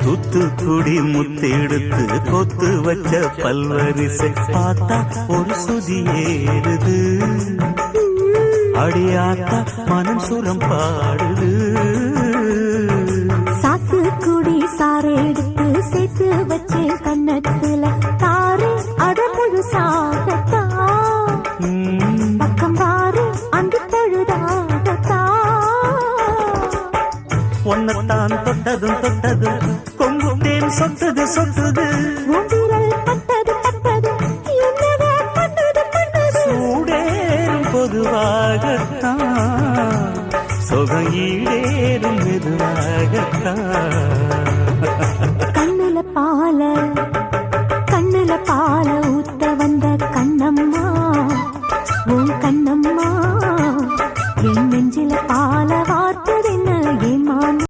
தூத்துக்குடி முத்தெடுத்து கொத்து வச்ச பல்வரிசை பார்த்தா ஒரு சுதி ஏறுது. அடியாத்தா மனம் சுரம் பாடுது. சாத்துக்குடி சாரை எடுத்து சேர்த்து வச்சு கண்ணத்துல தாரு அத முழுசாகத்தா பக்கம் பாரு அந்த பொழுதாகத்தா. ஒன்னத்தான் தொட்டதும் தொட்டதும் கொங்கு தேன் சொத்தது சொத்தது. பட்டது பட்டது என்னவோ பண்ணது பண்ணது. சூடேறும் பொதுவாகத்தான் சொகம் ஈடேறும் மெதுவாக.